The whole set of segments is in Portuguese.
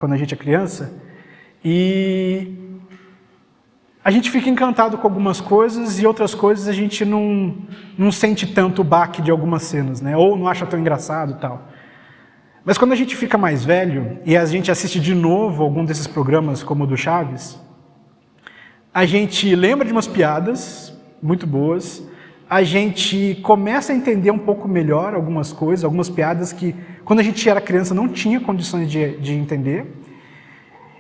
quando a gente é criança, e a gente fica encantado com algumas coisas e outras coisas a gente não sente tanto o baque de algumas cenas, né? Ou não acha tão engraçado e tal. Mas quando a gente fica mais velho e a gente assiste de novo algum desses programas, como o do Chaves, a gente lembra de umas piadas muito boas, a gente começa a entender um pouco melhor algumas coisas, algumas piadas que, quando a gente era criança, não tinha condições de entender.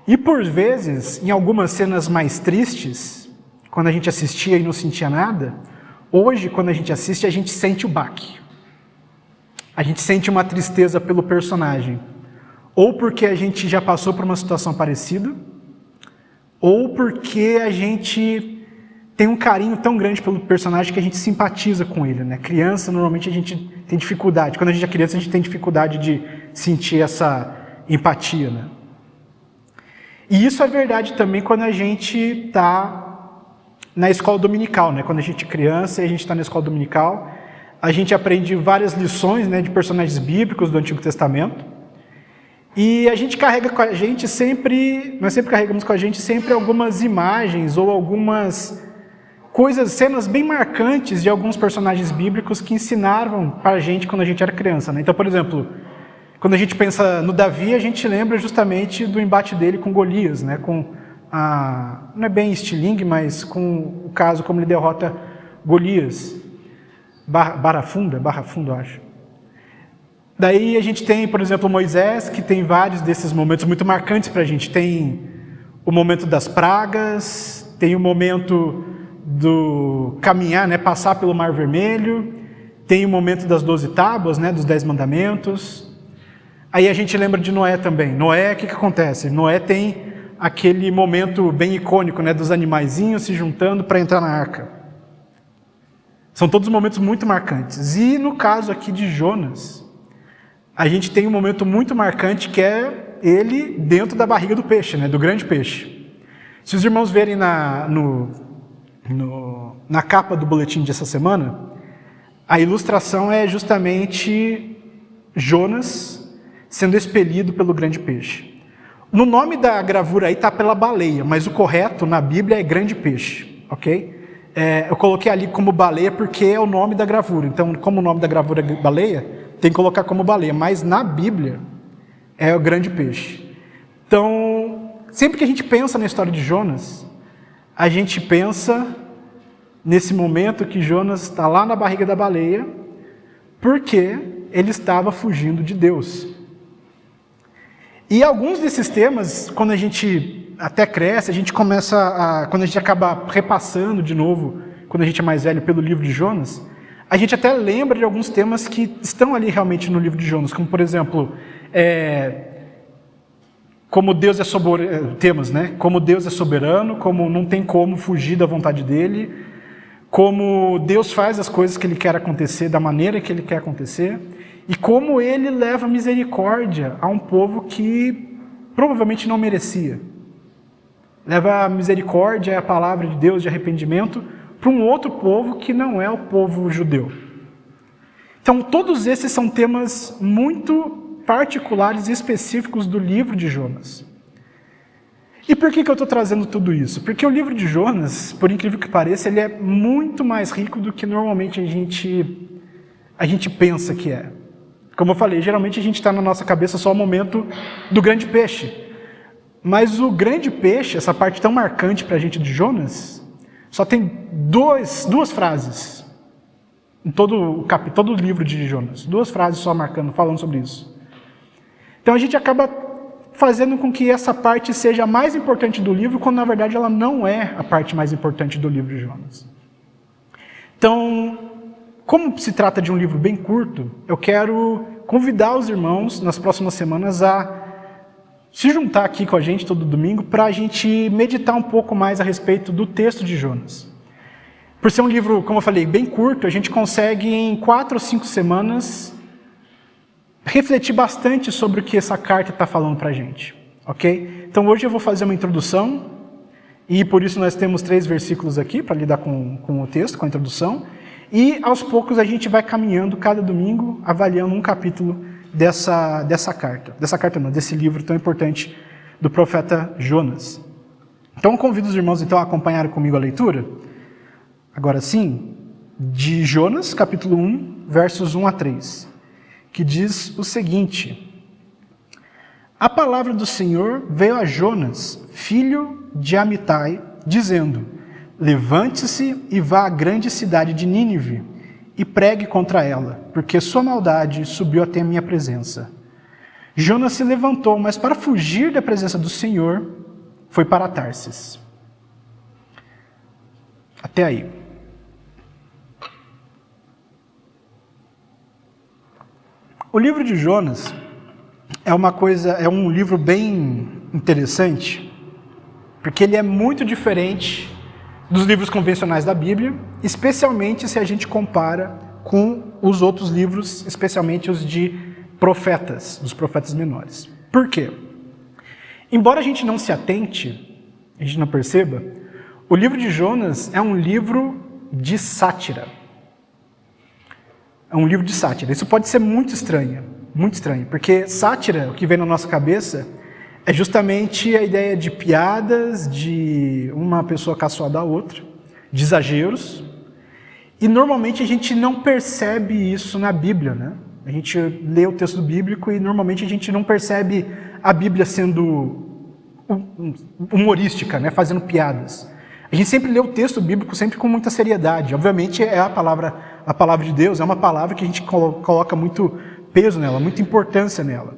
E, por vezes, em algumas cenas mais tristes, quando a gente assistia e não sentia nada, hoje, quando a gente assiste, a gente sente o baque. A gente sente uma tristeza pelo personagem. Ou porque a gente já passou por uma situação parecida, ou porque a gente tem um carinho tão grande pelo personagem que a gente simpatiza com ele, né? Criança, normalmente a gente tem dificuldade. Quando a gente é criança, a gente tem dificuldade de sentir essa empatia, né? E isso é verdade também quando a gente está na escola dominical, né? Quando a gente é criança e a gente está na escola dominical, a gente aprende várias lições, né, de personagens bíblicos do Antigo Testamento. E a gente carrega com a gente sempre, nós sempre carregamos com a gente sempre algumas imagens ou algumas coisas, cenas bem marcantes de alguns personagens bíblicos que ensinaram para a gente quando a gente era criança, né? Então, por exemplo, quando a gente pensa no Davi, a gente lembra justamente do embate dele com Golias, né? Não é bem estilingue, mas com o caso como ele derrota Golias. Barra Funda, acho. Daí a gente tem, por exemplo, Moisés, que tem vários desses momentos muito marcantes para a gente. Tem o momento das pragas, tem o momento do caminhar, né, passar pelo Mar Vermelho, tem o momento das 12 tábuas, né, dos 10 mandamentos. Aí a gente lembra de Noé também. Noé, o que acontece? Noé tem aquele momento bem icônico, né, dos animaizinhos se juntando para entrar na arca. São todos momentos muito marcantes. E no caso aqui de Jonas, a gente tem um momento muito marcante que é ele dentro da barriga do peixe, né, do grande peixe. Se os irmãos verem na capa do boletim dessa semana, a ilustração é justamente Jonas sendo expelido pelo grande peixe. No nome da gravura aí está pela baleia, mas o correto na Bíblia é grande peixe, ok? Eu coloquei ali como baleia porque é o nome da gravura. Então, como o nome da gravura é baleia, tem que colocar como baleia. Mas na Bíblia é o grande peixe. Então, sempre que a gente pensa na história de Jonas, a gente pensa nesse momento que Jonas está lá na barriga da baleia porque ele estava fugindo de Deus. E alguns desses temas, quando a gente até cresce, a gente começa quando a gente acaba repassando de novo, quando a gente é mais velho, pelo livro de Jonas, a gente até lembra de alguns temas que estão ali realmente no livro de Jonas, como, por exemplo, como Deus é soberano, temas, né? Como Deus é soberano, como não tem como fugir da vontade dele, como Deus faz as coisas que ele quer acontecer, da maneira que ele quer acontecer, e como ele leva misericórdia a um povo que provavelmente não merecia. Leva a misericórdia, a palavra de Deus de arrependimento, para um outro povo que não é o povo judeu. Então, todos esses são temas muito particulares e específicos do livro de Jonas. E por que eu estou trazendo tudo isso? Porque o livro de Jonas, por incrível que pareça, ele é muito mais rico do que normalmente a gente pensa que é. Como eu falei, geralmente a gente está na nossa cabeça só o momento do grande peixe. Mas o grande peixe, essa parte tão marcante para a gente de Jonas, só tem duas frases em todo o livro de Jonas. 2 frases só falando sobre isso. Então a gente acaba fazendo com que essa parte seja a mais importante do livro, quando na verdade ela não é a parte mais importante do livro de Jonas. Então, como se trata de um livro bem curto, eu quero convidar os irmãos nas próximas semanas a se juntar aqui com a gente todo domingo para a gente meditar um pouco mais a respeito do texto de Jonas. Por ser um livro, como eu falei, bem curto, a gente consegue em 4 ou 5 semanas refletir bastante sobre o que essa carta está falando para a gente, ok? Então hoje eu vou fazer uma introdução e por isso nós temos 3 versículos aqui para lidar com o texto, com a introdução, e aos poucos a gente vai caminhando cada domingo, avaliando um capítulo desse livro tão importante do profeta Jonas. Então, convido os irmãos então a acompanharem comigo a leitura, agora sim, de Jonas, capítulo 1, versos 1 a 3, que diz o seguinte: A palavra do Senhor veio a Jonas, filho de Amitai, dizendo: Levante-se e vá à grande cidade de Nínive e pregue contra ela, porque sua maldade subiu até a minha presença. Jonas se levantou, mas para fugir da presença do Senhor, foi para Tarsis. Até aí. O livro de Jonas é um livro bem interessante, porque ele é muito diferente dos livros convencionais da Bíblia, especialmente se a gente compara com os outros livros, especialmente os de profetas, os profetas menores. Por quê? Embora a gente não se atente, a gente não perceba, o livro de Jonas é um livro de sátira. É um livro de sátira. Isso pode ser muito estranho, porque sátira, o que vem na nossa cabeça, é justamente a ideia de piadas, de uma pessoa caçoar da outra, de exageros, e normalmente a gente não percebe isso na Bíblia, né? A gente lê o texto bíblico e normalmente a gente não percebe a Bíblia sendo humorística, né? Fazendo piadas. A gente sempre lê o texto bíblico sempre com muita seriedade. Obviamente é a palavra de Deus é uma palavra que a gente coloca muito peso nela, muita importância nela.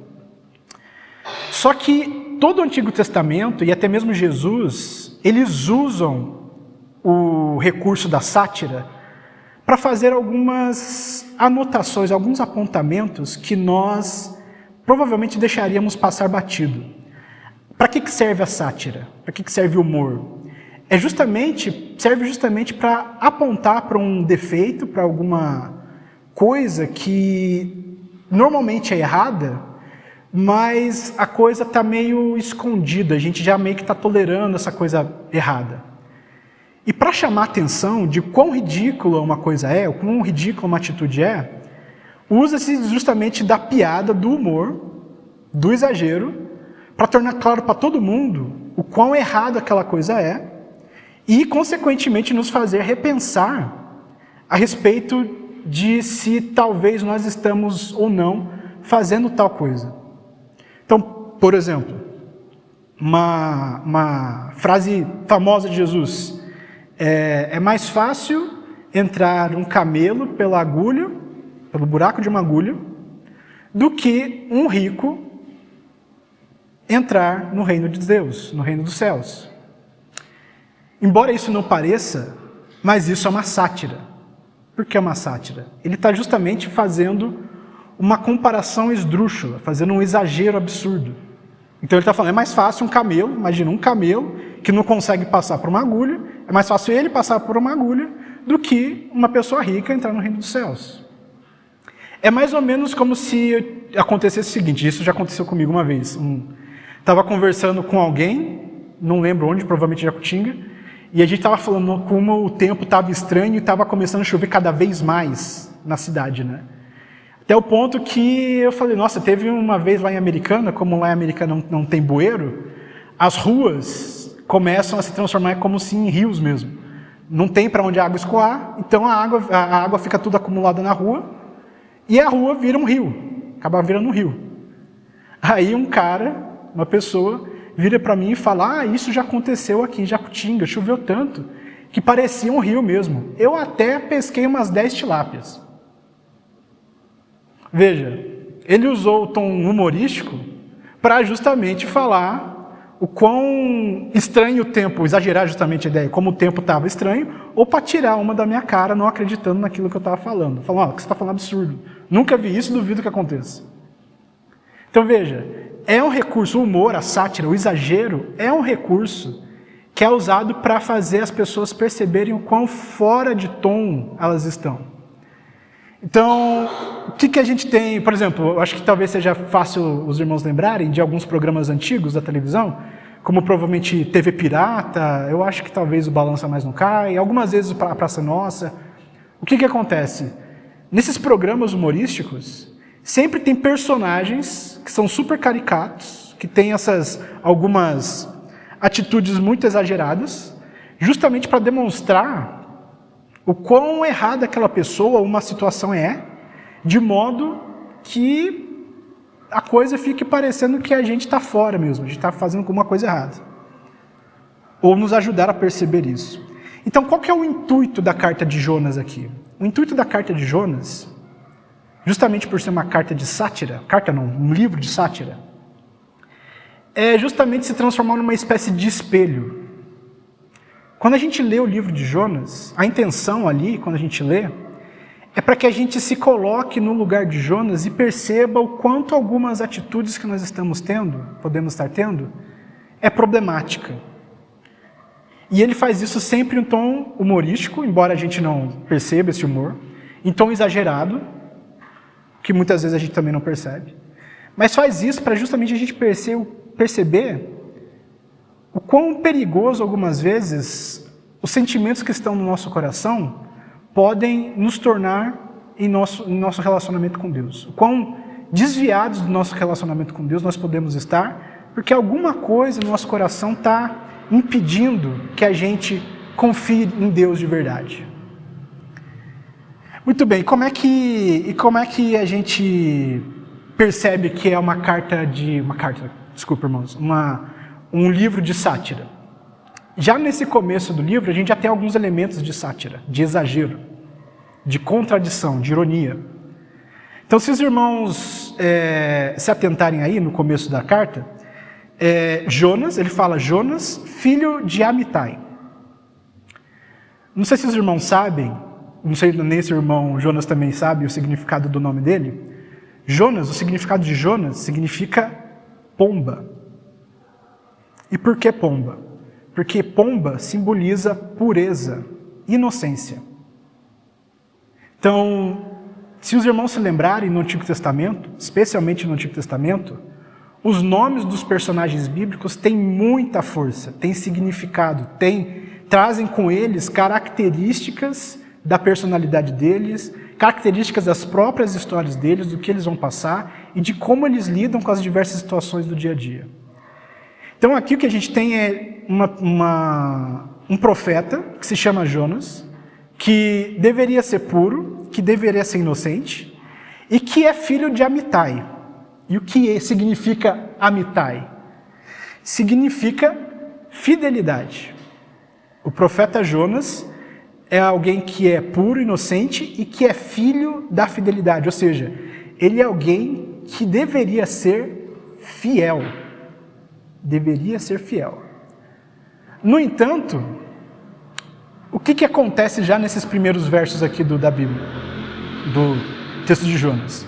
Só que todo o Antigo Testamento e até mesmo Jesus, eles usam o recurso da sátira para fazer algumas anotações, alguns apontamentos que nós provavelmente deixaríamos passar batido. Para que serve a sátira? Para que serve o humor? Serve justamente para apontar para um defeito, para alguma coisa que normalmente é errada, mas a coisa está meio escondida, a gente já meio que está tolerando essa coisa errada. E para chamar a atenção de quão ridícula uma coisa é, ou quão ridícula uma atitude é, usa-se justamente da piada, do humor, do exagero, para tornar claro para todo mundo o quão errado aquela coisa é, e, consequentemente, nos fazer repensar a respeito de se talvez nós estamos ou não fazendo tal coisa. Então, por exemplo, uma frase famosa de Jesus: é mais fácil entrar um camelo pela agulha, pelo buraco de uma agulha, do que um rico entrar no reino de Deus, no reino dos céus. Embora isso não pareça, mas isso é uma sátira. Por que é uma sátira? Ele está justamente fazendo uma comparação esdrúxula, fazendo um exagero absurdo. Então ele está falando, é mais fácil um camelo, imagina um camelo que não consegue passar por uma agulha, é mais fácil ele passar por uma agulha do que uma pessoa rica entrar no reino dos céus. É mais ou menos como se acontecesse o seguinte, isso já aconteceu comigo uma vez. Estava conversando com alguém, não lembro onde, provavelmente Jacutinga, e a gente estava falando como o tempo estava estranho e estava começando a chover cada vez mais na cidade, né? Até o ponto que eu falei, nossa, teve uma vez lá em Americana, como lá em Americana não tem bueiro, as ruas começam a se transformar como se em rios mesmo. Não tem para onde a água escoar, então a água fica tudo acumulada na rua e a rua vira um rio, acaba virando um rio. Aí uma pessoa, vira para mim e fala, isso já aconteceu aqui em Jacutinga, choveu tanto que parecia um rio mesmo. Eu até pesquei umas 10 tilápias. Veja, ele usou o tom humorístico para justamente falar o quão estranho o tempo, exagerar justamente a ideia, como o tempo estava estranho, ou para tirar uma da minha cara, não acreditando naquilo que eu estava falando. Falando, você está falando absurdo. Nunca vi isso, duvido que aconteça. Então veja, é um recurso, o humor, a sátira, o exagero, é um recurso que é usado para fazer as pessoas perceberem o quão fora de tom elas estão. Então, o que a gente tem, por exemplo, eu acho que talvez seja fácil os irmãos lembrarem de alguns programas antigos da televisão, como provavelmente TV Pirata, eu acho que talvez o Balança Mais Não Cai, algumas vezes a Praça Nossa. O que acontece? Nesses programas humorísticos, sempre tem personagens que são super caricatos, que tem essas algumas atitudes muito exageradas, justamente para demonstrar o quão errada aquela pessoa ou uma situação é, de modo que a coisa fique parecendo que a gente está fora mesmo, a gente está fazendo alguma coisa errada. Ou nos ajudar a perceber isso. Então, qual que é o intuito da carta de Jonas aqui? O intuito da carta de Jonas, justamente por ser uma carta de sátira, um livro de sátira, é justamente se transformar numa espécie de espelho. Quando a gente lê o livro de Jonas, a intenção ali, quando a gente lê, é para que a gente se coloque no lugar de Jonas e perceba o quanto algumas atitudes que nós podemos estar tendo, é problemática. E ele faz isso sempre em tom humorístico, embora a gente não perceba esse humor, em tom exagerado, que muitas vezes a gente também não percebe. Mas faz isso para justamente a gente perceber o quão perigoso, algumas vezes, os sentimentos que estão no nosso coração podem nos tornar em nosso relacionamento com Deus. O quão desviados do nosso relacionamento com Deus nós podemos estar, porque alguma coisa no nosso coração está impedindo que a gente confie em Deus de verdade. Muito bem, como é que a gente percebe que é um livro de sátira? Já nesse começo do livro, a gente já tem alguns elementos de sátira, de exagero, de contradição, de ironia. Então, se os irmãos se atentarem aí no começo da carta, Jonas, ele fala Jonas, filho de Amitai. Não sei se os irmãos sabem, não sei nem se o irmão Jonas também sabe o significado do nome dele. Jonas, o significado de Jonas significa pomba. E por que pomba? Porque pomba simboliza pureza, inocência. Então, se os irmãos se lembrarem no Antigo Testamento, especialmente no Antigo Testamento, os nomes dos personagens bíblicos têm muita força, têm significado, trazem com eles características da personalidade deles, características das próprias histórias deles, do que eles vão passar e de como eles lidam com as diversas situações do dia a dia. Então aqui o que a gente tem é um profeta que se chama Jonas, que deveria ser puro, que deveria ser inocente e que é filho de Amitai. E o que significa Amitai? Significa fidelidade. O profeta Jonas é alguém que é puro, inocente e que é filho da fidelidade. Ou seja, ele é alguém que deveria ser fiel. Deveria ser fiel. No entanto, o que acontece já nesses primeiros versos aqui da Bíblia, do texto de Jonas?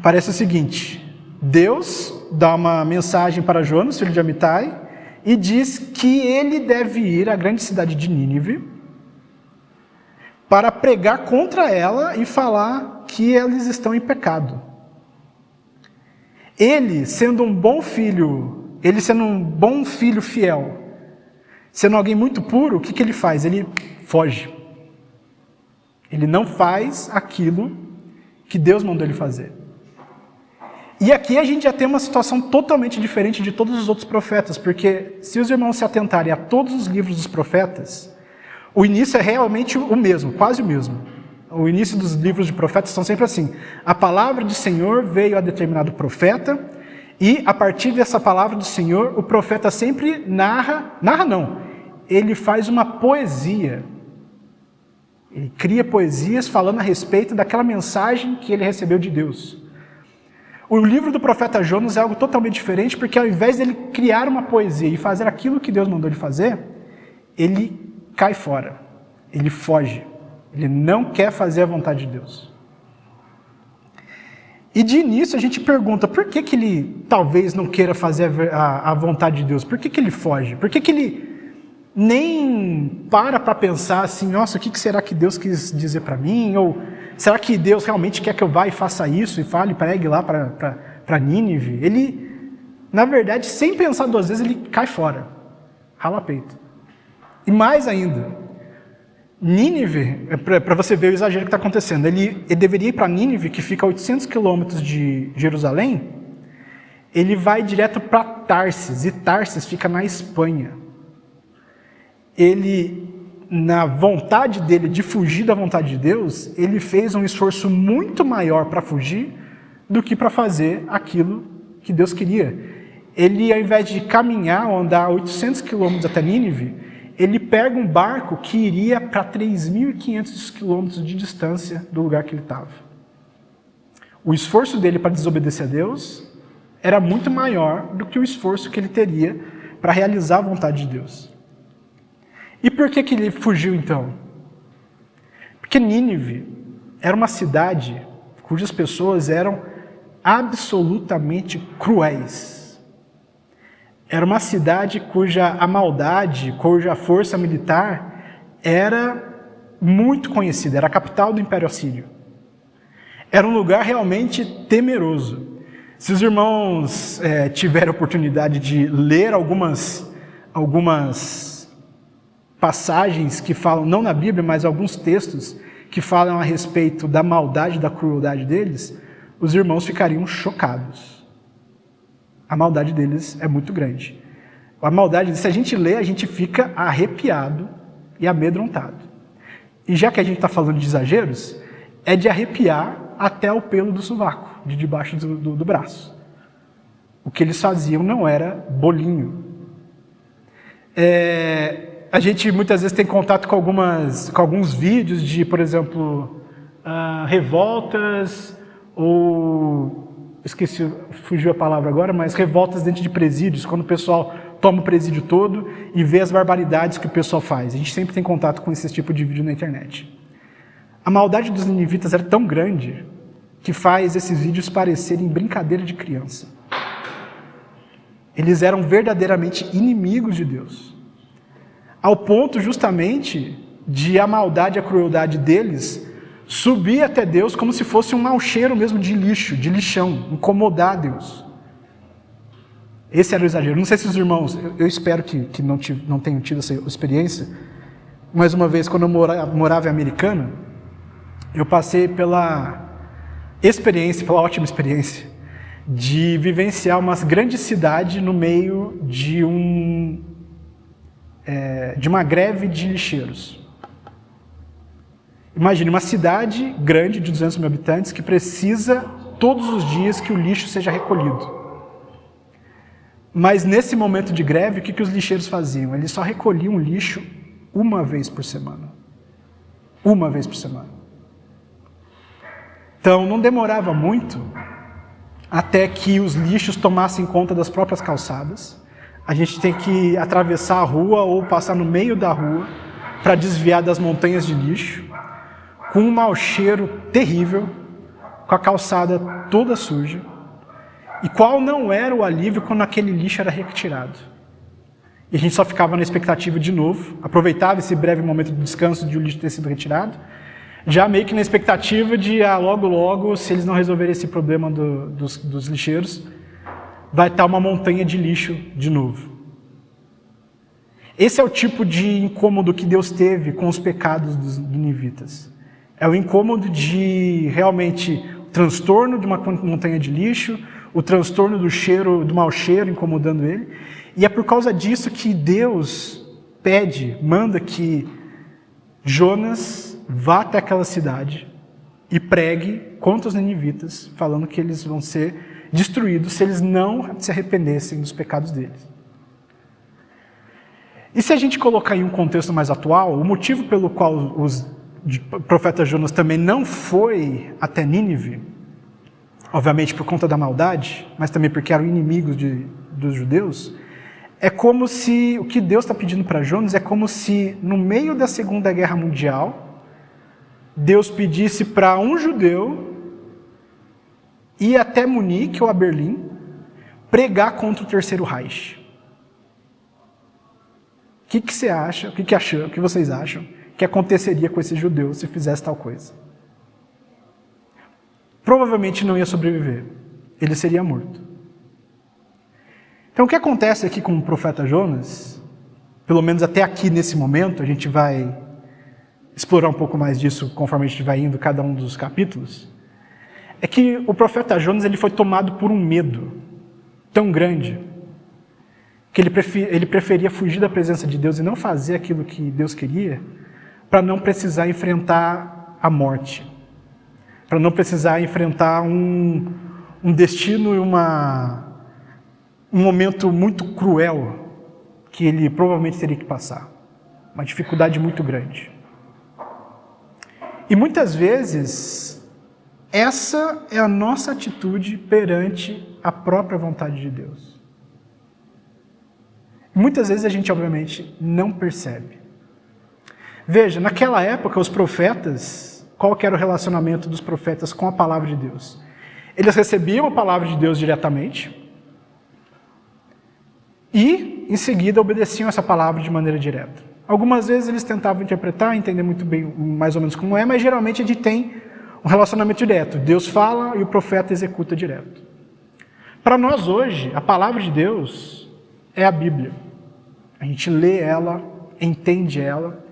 Parece o seguinte: Deus dá uma mensagem para Jonas, filho de Amitai, e diz que ele deve ir à grande cidade de Nínive para pregar contra ela e falar que eles estão em pecado. Ele, sendo um bom filho fiel, sendo alguém muito puro, o que ele faz? Ele foge. Ele não faz aquilo que Deus mandou ele fazer. E aqui a gente já tem uma situação totalmente diferente de todos os outros profetas, porque se os irmãos se atentarem a todos os livros dos profetas, o início é realmente o mesmo, quase o mesmo. O início dos livros de profetas são sempre assim: a palavra do Senhor veio a determinado profeta, e a partir dessa palavra do Senhor, o profeta sempre ele faz uma poesia. Ele cria poesias falando a respeito daquela mensagem que ele recebeu de Deus. O livro do profeta Jonas é algo totalmente diferente, porque ao invés dele criar uma poesia e fazer aquilo que Deus mandou ele fazer, ele cai fora, ele foge, ele não quer fazer a vontade de Deus. E de início a gente pergunta, por que ele talvez não queira fazer a vontade de Deus? Por que ele foge? Por que ele nem para pensar assim, nossa, o que será que Deus quis dizer para mim? Ou será que Deus realmente quer que eu vá e faça isso e fale, pregue lá para Nínive? Ele, na verdade, sem pensar duas vezes, ele cai fora, rala peito. E mais ainda, Nínive, para você ver o exagero que está acontecendo, ele deveria ir para Nínive, que fica a 800 quilômetros de Jerusalém. ele vai direto para Tarsis, e Tarsis fica na Espanha. Ele, na vontade dele de fugir da vontade de Deus, ele fez um esforço muito maior para fugir do que para fazer aquilo que Deus queria. Ele, ao invés de caminhar ou andar 800 quilômetros até Nínive, ele pega um barco que iria para 3.500 quilômetros de distância do lugar que ele estava. O esforço dele para desobedecer a Deus era muito maior do que o esforço que ele teria para realizar a vontade de Deus. E por que ele fugiu então? Porque Nínive era uma cidade cujas pessoas eram absolutamente cruéis. Era uma cidade cuja a maldade, cuja força militar era muito conhecida, era a capital do Império Assírio. Era um lugar realmente temeroso. Se os irmãos tiverem a oportunidade de ler algumas passagens que falam, não na Bíblia, mas alguns textos que falam a respeito da maldade, da crueldade deles, os irmãos ficariam chocados. A maldade deles é muito grande. A maldade, se a gente lê, a gente fica arrepiado e amedrontado. E já que a gente está falando de exageros, é de arrepiar até o pelo do sovaco, de debaixo do braço. O que eles faziam não era bolinho. A gente muitas vezes tem contato com alguns vídeos de, por exemplo, revoltas ou... fugiu a palavra agora, mas revoltas dentro de presídios, quando o pessoal toma o presídio todo e vê as barbaridades que o pessoal faz. A gente sempre tem contato com esse tipo de vídeo na internet. A maldade dos ninivitas era tão grande que faz esses vídeos parecerem brincadeira de criança. Eles eram verdadeiramente inimigos de Deus. Ao ponto, justamente, de a maldade e a crueldade deles subir até Deus como se fosse um mau cheiro mesmo de lixo, de lixão, incomodar Deus. Esse era o exagero. Não sei se os irmãos, eu espero que não tenham tido essa experiência. Mais uma vez, quando eu morava em Americana, eu passei pela ótima experiência, de vivenciar uma grande cidade no meio de uma greve de lixeiros. Imagine uma cidade grande de 200 mil habitantes que precisa todos os dias que o lixo seja recolhido. Mas nesse momento de greve, o que os lixeiros faziam? Eles só recolhiam o lixo uma vez por semana. Uma vez por semana. Então não demorava muito até que os lixos tomassem conta das próprias calçadas. A gente tem que atravessar a rua ou passar no meio da rua para desviar das montanhas de lixo, com um mau cheiro terrível, com a calçada toda suja. E qual não era o alívio quando aquele lixo era retirado? E a gente só ficava na expectativa de novo, aproveitava esse breve momento de descanso de o lixo ter sido retirado, já meio que na expectativa de logo logo, se eles não resolverem esse problema dos lixeiros, vai estar uma montanha de lixo de novo. Esse é o tipo de incômodo que Deus teve com os pecados dos ninivitas. É o incômodo de realmente o transtorno de uma montanha de lixo, o transtorno do mau cheiro incomodando ele. E é por causa disso que Deus manda que Jonas vá até aquela cidade e pregue contra os ninivitas, falando que eles vão ser destruídos se eles não se arrependessem dos pecados deles. E se a gente colocar em um contexto mais atual, o motivo pelo qual o profeta Jonas também não foi até Nínive, obviamente por conta da maldade, mas também porque eram inimigos dos judeus, é como se, o que Deus está pedindo para Jonas é como se no meio da Segunda Guerra Mundial, Deus pedisse para um judeu ir até Munique ou a Berlim, pregar contra o Terceiro Reich. O que você acha, o que vocês acham que aconteceria com esse judeu se fizesse tal coisa? Provavelmente não ia sobreviver, ele seria morto. Então o que acontece aqui com o profeta Jonas, pelo menos até aqui nesse momento, a gente vai explorar um pouco mais disso conforme a gente vai indo cada um dos capítulos, é que o profeta Jonas ele foi tomado por um medo tão grande que ele preferia fugir da presença de Deus e não fazer aquilo que Deus queria para não precisar enfrentar a morte, para não precisar enfrentar um destino e um momento muito cruel que ele provavelmente teria que passar, uma dificuldade muito grande. E muitas vezes, essa é a nossa atitude perante a própria vontade de Deus. Muitas vezes a gente, obviamente, não percebe. Veja, naquela época, os profetas, qual que era o relacionamento dos profetas com a palavra de Deus? Eles recebiam a palavra de Deus diretamente e, em seguida, obedeciam essa palavra de maneira direta. Algumas vezes eles tentavam interpretar, entender muito bem, mais ou menos como é, mas geralmente a gente tem um relacionamento direto. Deus fala e o profeta executa direto. Para nós hoje, a palavra de Deus é a Bíblia. A gente lê ela, entende ela.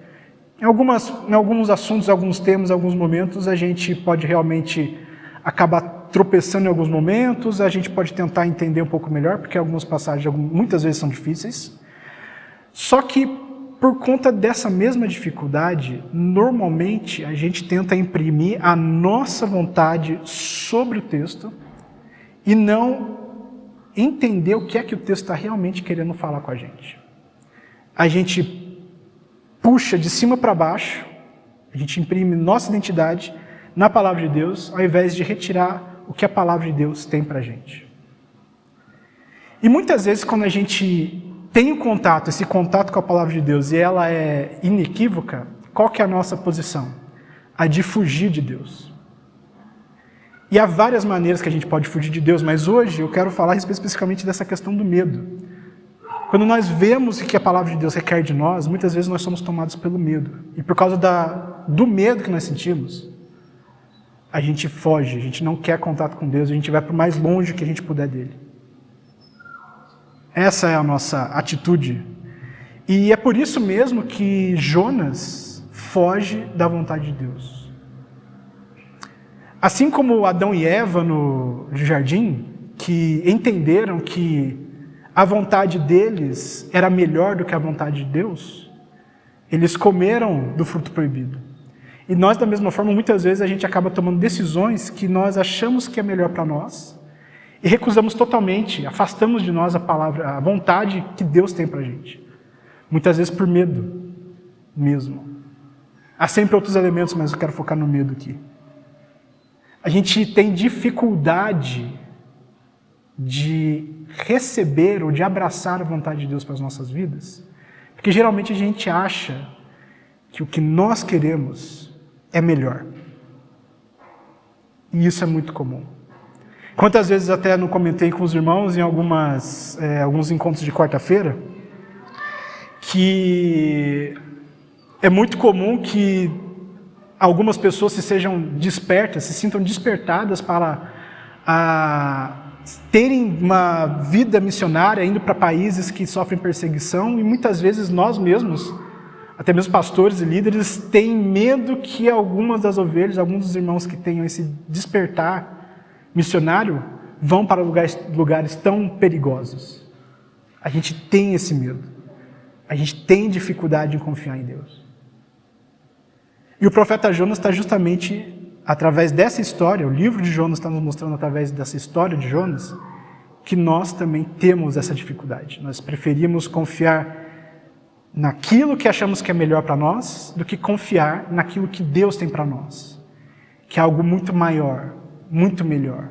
Em alguns assuntos, alguns temas, alguns momentos, a gente pode realmente acabar tropeçando em alguns momentos, a gente pode tentar entender um pouco melhor, porque algumas passagens muitas vezes são difíceis. Só que, por conta dessa mesma dificuldade, normalmente a gente tenta imprimir a nossa vontade sobre o texto e não entender o que é que o texto está realmente querendo falar com a gente. A gente puxa de cima para baixo, a gente imprime nossa identidade na palavra de Deus, ao invés de retirar o que a palavra de Deus tem para a gente. E muitas vezes, quando a gente tem esse contato com a palavra de Deus, e ela é inequívoca, qual que é a nossa posição? A de fugir de Deus. E há várias maneiras que a gente pode fugir de Deus, mas hoje eu quero falar especificamente dessa questão do medo. Quando nós vemos o que a palavra de Deus requer de nós, muitas vezes nós somos tomados pelo medo. E por causa do medo que nós sentimos, a gente foge, a gente não quer contato com Deus, a gente vai para o mais longe que a gente puder dele. Essa é a nossa atitude. E é por isso mesmo que Jonas foge da vontade de Deus. Assim como Adão e Eva no jardim, que entenderam que a vontade deles era melhor do que a vontade de Deus, eles comeram do fruto proibido. E nós, da mesma forma, muitas vezes a gente acaba tomando decisões que nós achamos que é melhor para nós e recusamos totalmente, afastamos de nós a vontade que Deus tem para a gente. Muitas vezes por medo mesmo. Há sempre outros elementos, mas eu quero focar no medo aqui. A gente tem dificuldade de receber ou de abraçar a vontade de Deus para as nossas vidas, porque geralmente a gente acha que o que nós queremos é melhor. E isso é muito comum. Quantas vezes até não comentei com os irmãos em alguns encontros de quarta-feira, que é muito comum que algumas pessoas se sintam despertadas para terem uma vida missionária, indo para países que sofrem perseguição, e muitas vezes nós mesmos, até mesmo pastores e líderes, têm medo que algumas das ovelhas, alguns dos irmãos que tenham esse despertar missionário, vão para lugares tão perigosos. A gente tem esse medo. A gente tem dificuldade em confiar em Deus. E o profeta Jonas está justamente, através dessa história, o livro de Jonas está nos mostrando através dessa história de Jonas, que nós também temos essa dificuldade. Nós preferimos confiar naquilo que achamos que é melhor para nós, do que confiar naquilo que Deus tem para nós, que é algo muito maior, muito melhor.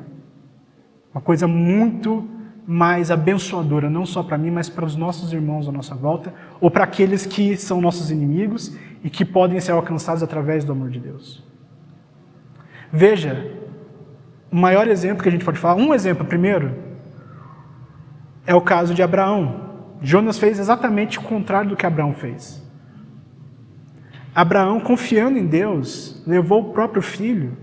Uma coisa muito mais abençoadora, não só para mim, mas para os nossos irmãos à nossa volta, ou para aqueles que são nossos inimigos e que podem ser alcançados através do amor de Deus. Veja, o maior exemplo que a gente pode falar, um exemplo primeiro, é o caso de Abraão. Jonas fez exatamente o contrário do que Abraão fez. Abraão, confiando em Deus, levou o próprio filho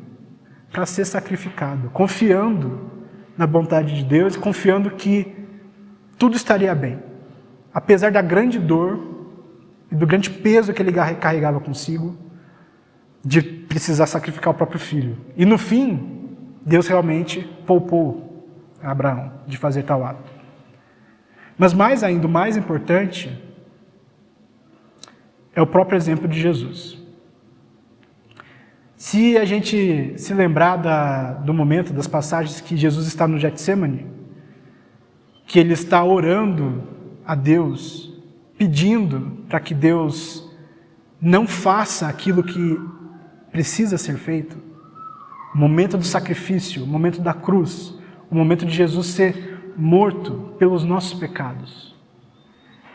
para ser sacrificado, confiando na vontade de Deus, confiando que tudo estaria bem. Apesar da grande dor e do grande peso que ele carregava consigo, de precisar sacrificar o próprio filho. E no fim, Deus realmente poupou Abraão de fazer tal ato. Mas mais ainda, o mais importante é o próprio exemplo de Jesus. Se a gente se lembrar do momento, das passagens que Jesus está no Getsemane, que ele está orando a Deus, pedindo para que Deus não faça aquilo que precisa ser feito, o momento do sacrifício, o momento da cruz, o momento de Jesus ser morto pelos nossos pecados.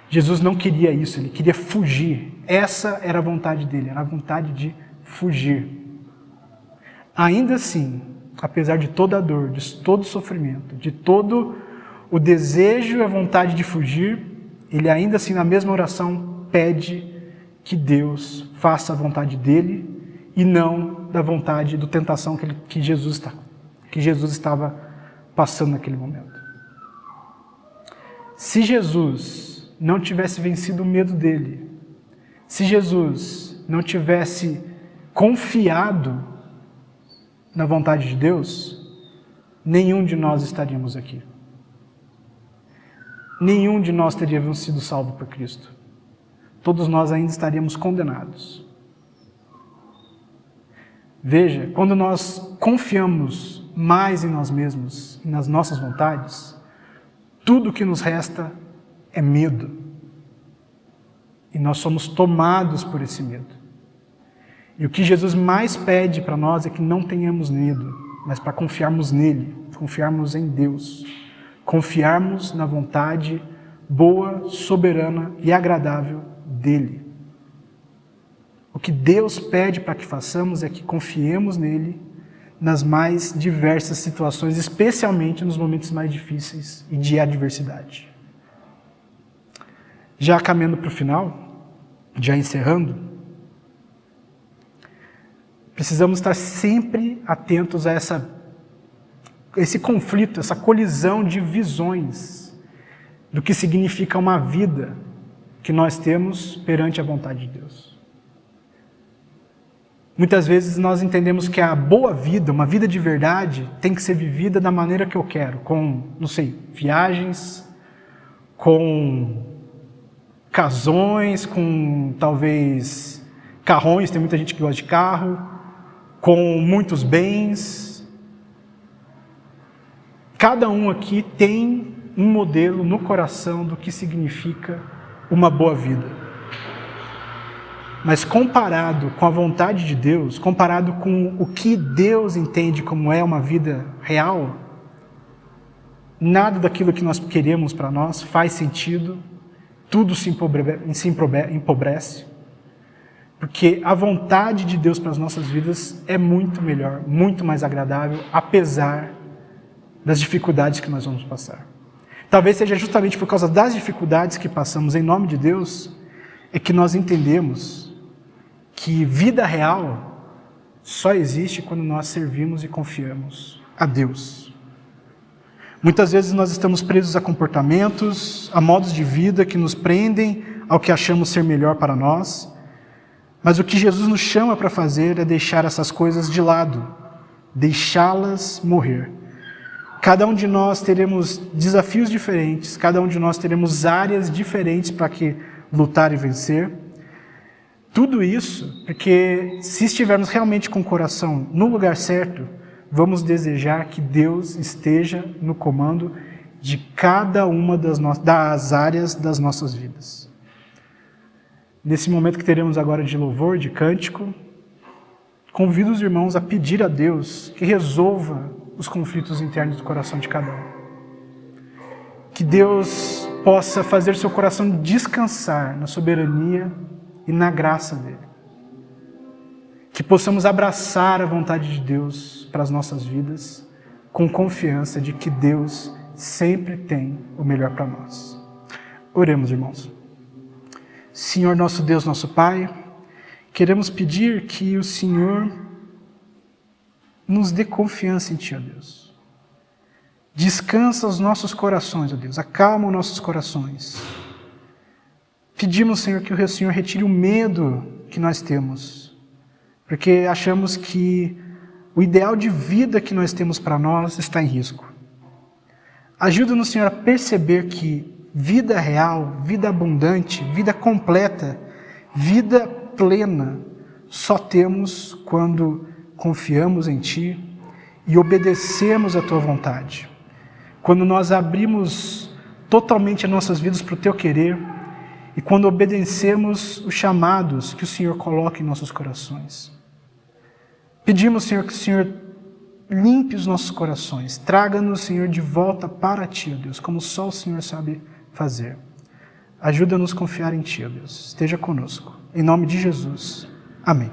Jesus não queria isso, ele queria fugir. Essa era a vontade dele, era a vontade de fugir. Ainda assim, apesar de toda a dor, de todo o sofrimento, de todo o desejo e a vontade de fugir, ele ainda assim, na mesma oração, pede que Deus faça a vontade dele e não da vontade, da tentação que Jesus estava passando naquele momento. Se Jesus não tivesse vencido o medo dele, se Jesus não tivesse confiado na vontade de Deus, nenhum de nós estaríamos aqui. Nenhum de nós teríamos sido salvo por Cristo. Todos nós ainda estaríamos condenados. Veja, quando nós confiamos mais em nós mesmos e nas nossas vontades, tudo que nos resta é medo. E nós somos tomados por esse medo. E o que Jesus mais pede para nós é que não tenhamos medo, mas para confiarmos nele, confiarmos em Deus, confiarmos na vontade boa, soberana e agradável dele. O que Deus pede para que façamos é que confiemos nele nas mais diversas situações, especialmente nos momentos mais difíceis e de adversidade. Já caminhando para o final, já encerrando, precisamos estar sempre atentos a esse conflito, essa colisão de visões do que significa uma vida que nós temos perante a vontade de Deus. Muitas vezes nós entendemos que a boa vida, uma vida de verdade, tem que ser vivida da maneira que eu quero, com, viagens, com casões, com talvez carrões, tem muita gente que gosta de carro, com muitos bens. Cada um aqui tem um modelo no coração do que significa uma boa vida. Mas comparado com a vontade de Deus, comparado com o que Deus entende como é uma vida real, nada daquilo que nós queremos para nós faz sentido, tudo se empobrece, porque a vontade de Deus para as nossas vidas é muito melhor, muito mais agradável, apesar das dificuldades que nós vamos passar. Talvez seja justamente por causa das dificuldades que passamos em nome de Deus, é que nós entendemos que vida real só existe quando nós servimos e confiamos a Deus. Muitas vezes nós estamos presos a comportamentos, a modos de vida que nos prendem ao que achamos ser melhor para nós, mas o que Jesus nos chama para fazer é deixar essas coisas de lado, deixá-las morrer. Cada um de nós teremos desafios diferentes, cada um de nós teremos áreas diferentes para que lutar e vencer. Tudo isso porque, se estivermos realmente com o coração no lugar certo, vamos desejar que Deus esteja no comando de cada uma das áreas das nossas vidas. Nesse momento que teremos agora de louvor, de cântico, convido os irmãos a pedir a Deus que resolva os conflitos internos do coração de cada um. Que Deus possa fazer seu coração descansar na soberania e na graça dele. Que possamos abraçar a vontade de Deus para as nossas vidas, com confiança de que Deus sempre tem o melhor para nós. Oremos, irmãos. Senhor nosso Deus, nosso Pai, queremos pedir que o Senhor nos dê confiança em Ti, ó Deus. Descansa os nossos corações, ó Deus, acalma os nossos corações. Pedimos, Senhor, que o Senhor retire o medo que nós temos, porque achamos que o ideal de vida que nós temos para nós está em risco. Ajuda-nos, Senhor, a perceber que vida real, vida abundante, vida completa, vida plena, só temos quando confiamos em Ti e obedecemos a Tua vontade. Quando nós abrimos totalmente as nossas vidas para o Teu querer e quando obedecemos os chamados que o Senhor coloca em nossos corações. Pedimos, Senhor, que o Senhor limpe os nossos corações, traga-nos, Senhor, de volta para Ti, ó Deus, como só o Senhor sabe fazer. Ajuda-nos a confiar em Ti, ó Deus. Esteja conosco. Em nome de Jesus. Amém.